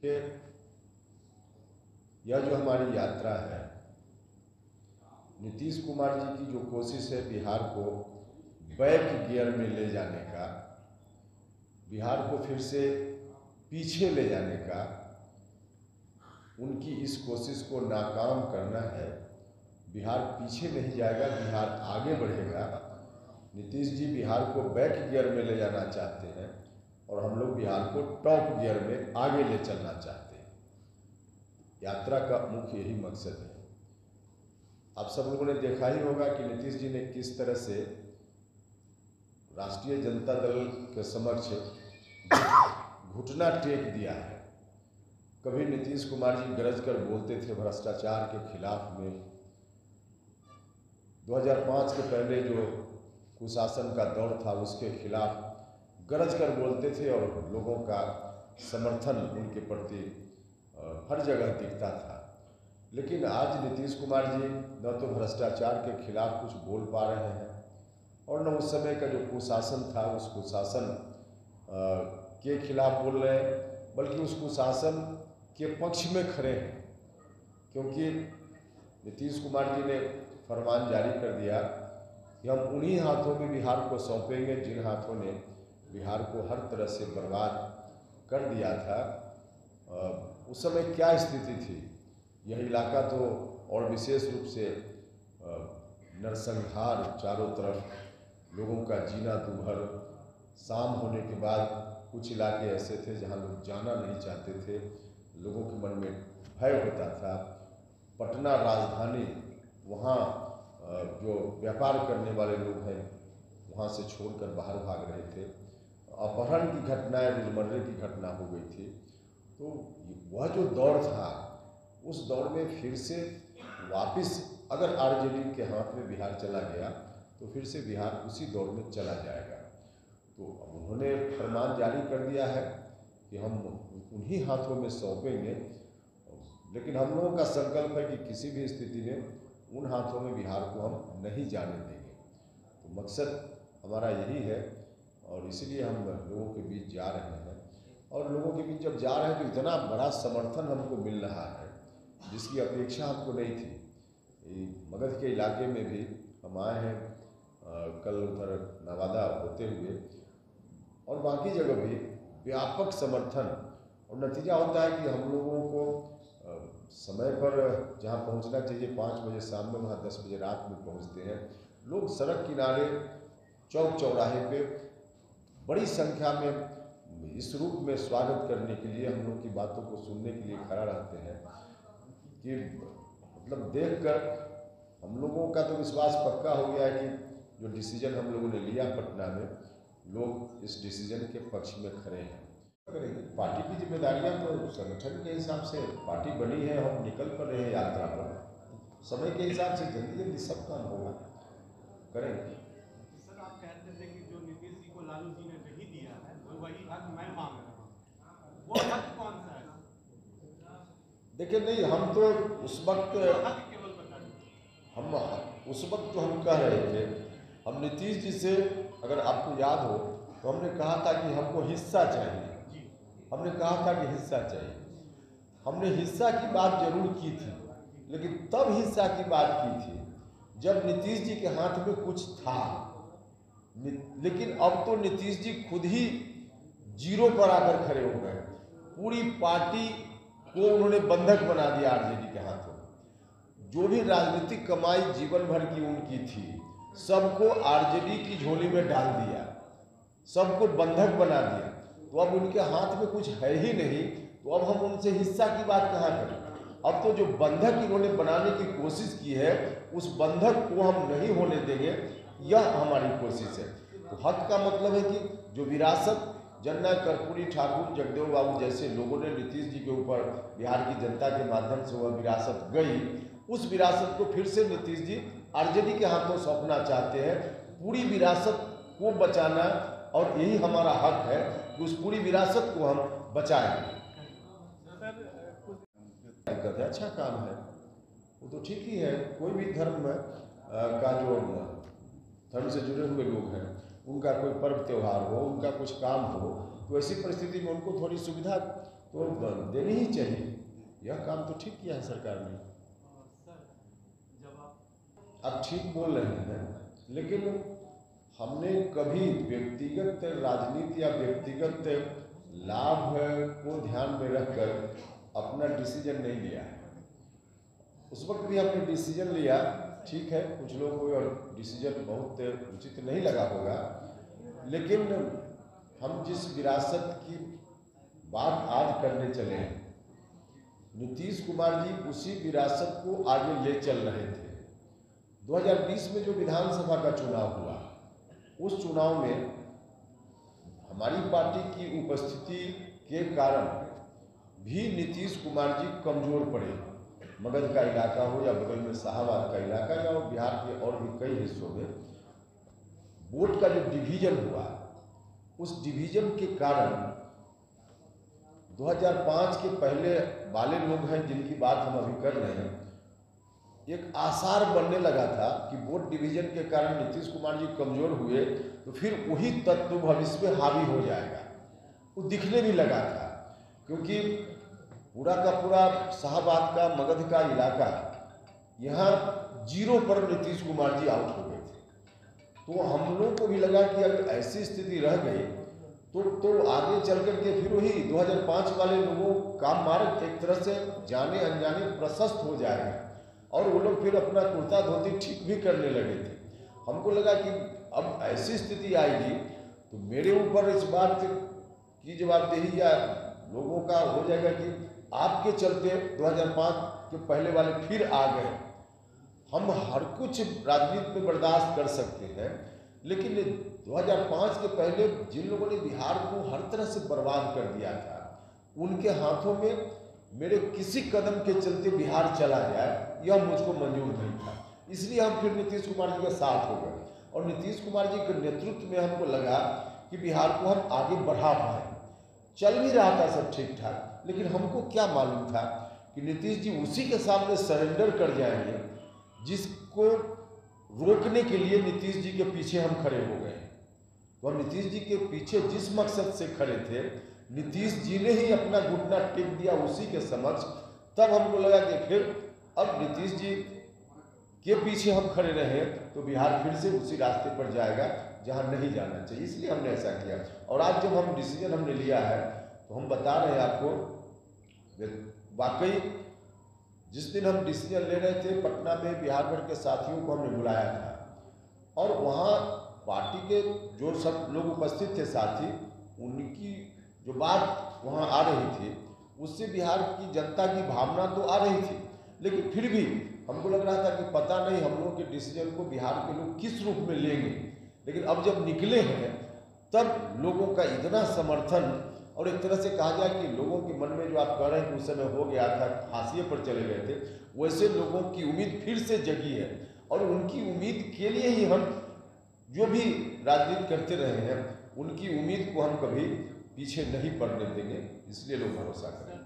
कि यह जो हमारी यात्रा है, नीतीश कुमार जी की जो कोशिश है बिहार को बैक गियर में ले जाने का, बिहार को फिर से पीछे ले जाने का, उनकी इस कोशिश को नाकाम करना है। बिहार पीछे नहीं जाएगा, बिहार आगे बढ़ेगा। नीतीश जी बिहार को बैक गियर में ले जाना चाहते हैं और हम लोग बिहार को टॉप गियर में आगे ले चलना चाहते हैं। यात्रा का मुख्य यही मकसद है। आप सब लोगों ने देखा ही होगा कि नीतीश जी ने किस तरह से राष्ट्रीय जनता दल के समक्ष घुटना टेक दिया है। कभी नीतीश कुमार जी गरज कर बोलते थे भ्रष्टाचार के खिलाफ में, 2005 के पहले जो कुशासन का दौर था उसके खिलाफ गरज कर बोलते थे और लोगों का समर्थन उनके प्रति हर जगह दिखता था। लेकिन आज नीतीश कुमार जी न तो भ्रष्टाचार के खिलाफ कुछ बोल पा रहे हैं और न उस समय का जो कुशासन था उस कुशासन के खिलाफ बोल रहे हैं, बल्कि उस कुशासन के पक्ष में खड़े हैं। क्योंकि नीतीश कुमार जी ने फरमान जारी कर दिया कि हम उन्हीं हाथों में बिहार को सौंपेंगे जिन हाथों ने बिहार को हर तरह से बर्बाद कर दिया था। उस समय क्या स्थिति थी, यह इलाका तो और विशेष रूप से नरसंहार, चारों तरफ लोगों का जीना दूभर। शाम होने के बाद कुछ इलाके ऐसे थे जहां लोग जाना नहीं चाहते थे, लोगों के मन में भय होता था। पटना राजधानी, वहाँ जो व्यापार करने वाले लोग हैं वहाँ से छोड़कर बाहर भाग रहे थे। अपहरण की घटनाएं, रोजमर्रे की घटना हो गई थी। तो वह जो दौर था, उस दौर में फिर से वापस अगर आरजेडी के हाथ में बिहार चला गया तो फिर से बिहार उसी दौर में चला जाएगा। तो अब उन्होंने फरमान जारी कर दिया है कि हम उन्हीं हाथों में सौंपेंगे, लेकिन हम लोगों का संकल्प है कि किसी भी स्थिति में उन हाथों में बिहार को हम नहीं जाने देंगे। तो मकसद हमारा यही है और इसीलिए हम लोगों के बीच जा रहे हैं। और लोगों के बीच जब जा रहे हैं तो इतना बड़ा समर्थन हमको मिल रहा है जिसकी अपेक्षा हमको नहीं थी। मगध के इलाके में भी हम आए हैं कल उधर नवादा होते हुए, और बाकी जगह भी व्यापक समर्थन। और नतीजा होता है कि हम लोगों को समय पर जहाँ पहुँचना चाहिए 5 बजे शाम में, वहाँ 10 बजे रात में पहुँचते हैं। लोग सड़क किनारे, चौक चौराहे पे बड़ी संख्या में इस रूप में स्वागत करने के लिए, हम लोग की बातों को सुनने के लिए खड़ा रहते हैं कि मतलब देखकर हम लोगों का तो विश्वास पक्का हो गया है कि जो डिसीजन हम लोगों ने लिया पटना में, लोग इस डिसीजन के पक्ष में खड़े हैं। अगर पार्टी की जिम्मेदारियां तो संगठन के हिसाब से पार्टी बनी है, हम निकल कर रहे हैं यात्रा पर, समय के हिसाब से जल्दी जल्दी सब काम होगा, करेंगे। सर, आप कहते थे कि जो नीतीश जी को लालू जी ने नहीं दिया है तो वही हक मैं मांग रहा हूँ, वो हक कौन सा है? देखिए, नहीं, हम तो उस वक्त हक केवल बता दीजिए। हम उस वक्त तो हम कह रहे थे, हम नीतीश जी से, अगर आपको याद हो तो हमने कहा था कि हमको हिस्सा चाहिए। हमने कहा था कि हिस्सा चाहिए। हमने हिस्सा की बात जरूर की थी, लेकिन तब हिस्सा की बात की थी जब नीतीश जी के हाथ में कुछ था। लेकिन अब तो नीतीश जी खुद ही जीरो पर आकर खड़े हो गए। पूरी पार्टी को उन्होंने बंधक बना दिया आरजेडी के हाथों। जो भी राजनीतिक कमाई जीवन भर की उनकी थी, सबको आरजेडी की झोली में डाल दिया, सबको बंधक बना दिया। तो अब उनके हाथ में कुछ है ही नहीं, तो अब हम उनसे हिस्सा की बात कहाँ करें। अब तो जो बंधक इन्होंने बनाने की कोशिश की है, उस बंधक को हम नहीं होने देंगे, यह हमारी कोशिश है। तो हक का मतलब है कि जो विरासत जननायक कर्पूरी ठाकुर, जगदेव बाबू जैसे लोगों ने नीतीश जी के ऊपर बिहार की जनता के माध्यम से वह विरासत गई, उस विरासत को फिर से नीतीश जी आरजेडी के हाथों सौंपना चाहते हैं। पूरी विरासत को बचाना, और यही हमारा हक है कि उस पूरी विरासत को हम बचाएं। अच्छा काम है, वो तो ठीक ही है। कोई भी धर्म का जो धर्म से जुड़े हुए लोग हैं, उनका कोई पर्व त्यौहार हो, उनका कुछ काम हो, तो ऐसी परिस्थिति में उनको थोड़ी सुविधा तो देनी ही चाहिए। यह काम तो ठीक किया है सरकार ने। सर जब आप ठीक बोल रहे हैं, लेकिन हमने कभी व्यक्तिगत राजनीति या व्यक्तिगत लाभ को ध्यान में रखकर अपना डिसीजन नहीं लिया है। उस वक्त भी हमने डिसीजन लिया, ठीक है, कुछ लोगों को और डिसीजन बहुत उचित नहीं लगा होगा, लेकिन हम जिस विरासत की बात आज करने चले हैं, नीतीश कुमार जी उसी विरासत को आगे ले चल रहे थे। 2020 में जो विधानसभा का चुनाव हुआ, उस चुनाव में हमारी पार्टी की उपस्थिति के कारण भी नीतीश कुमार जी कमजोर पड़े। मगध का इलाका हो या बगल में शाहबाद का इलाका या बिहार के और भी कई हिस्सों में वोट का जो डिवीजन हुआ, उस डिवीजन के कारण 2005 के पहले वाले लोग हैं जिनकी बात हम अभी कर रहे हैं, एक आसार बनने लगा था कि वोट डिवीजन के कारण नीतीश कुमार जी कमजोर हुए तो फिर वही तत्व भविष्य में हावी हो जाएगा। वो दिखने भी लगा था, क्योंकि पूरा का पूरा शाहबाद का मगध का इलाका, यहाँ 0 पर नीतीश कुमार जी आउट हो गए थे। तो हम लोग को भी लगा कि अगर ऐसी स्थिति रह गई तो आगे चल करके फिर वही 2005 वाले लोगों का मार्ग एक तरह से जाने अनजाने प्रशस्त हो जाएगा और वो लोग फिर अपना कुर्ता धोती ठीक भी करने लगे थे। हमको लगा कि अब ऐसी स्थिति आएगी तो मेरे ऊपर इस बात की जवाबदेही या लोगों का हो जाएगा कि आपके चलते 2005 के पहले वाले फिर आ गए। हम हर कुछ राजनीति में बर्दाश्त कर सकते हैं, लेकिन 2005 के पहले जिन लोगों ने बिहार को हर तरह से बर्बाद कर दिया था, उनके हाथों में मेरे किसी कदम के चलते बिहार चला जाए, यह मुझको मंजूर नहीं था। इसलिए हम फिर नीतीश कुमार जी के साथ हो गए और नीतीश कुमार जी के नेतृत्व में हमको लगा कि बिहार को हम आगे बढ़ा पाए। चल भी रहा था सब ठीक ठाक, लेकिन हमको क्या मालूम था कि नीतीश जी उसी के सामने सरेंडर कर जाएंगे जिसको रोकने के लिए नीतीश जी के पीछे हम खड़े हो गए। तो हम नीतीश जी के पीछे जिस मकसद से खड़े थे, नीतीश जी ने ही अपना घुटना टेक दिया उसी के समक्ष। तब हमको लगा कि फिर अब नीतीश जी के पीछे हम खड़े रहे तो बिहार फिर से उसी रास्ते पर जाएगा जहां नहीं जाना चाहिए। इसलिए हमने ऐसा किया। और आज जब हम डिसीजन हमने लिया है तो हम बता रहे हैं आपको, वाकई जिस दिन हम डिसीजन ले रहे थे, पटना में बिहार भर के साथियों को हमने बुलाया था और वहाँ पार्टी के जो सब लोग उपस्थित थे साथी, उनकी जो बात वहाँ आ रही थी उससे बिहार की जनता की भावना तो आ रही थी, लेकिन फिर भी हमको लग रहा था कि पता नहीं हम लोगों के डिसीजन को बिहार के लोग किस रूप में लेंगे। लेकिन अब जब निकले हैं तब लोगों का इतना समर्थन, और एक तरह से कहा जाए कि लोगों के मन में जो आप कह रहे हैं कि उस समय हो गया था, हाशिए पर चले गए थे, वैसे लोगों की उम्मीद फिर से जगी है और उनकी उम्मीद के लिए ही हम जो भी राजनीति करते रहे हैं, उनकी उम्मीद को हम कभी पीछे नहीं पड़ने देंगे। इसलिए लोग भरोसा करें।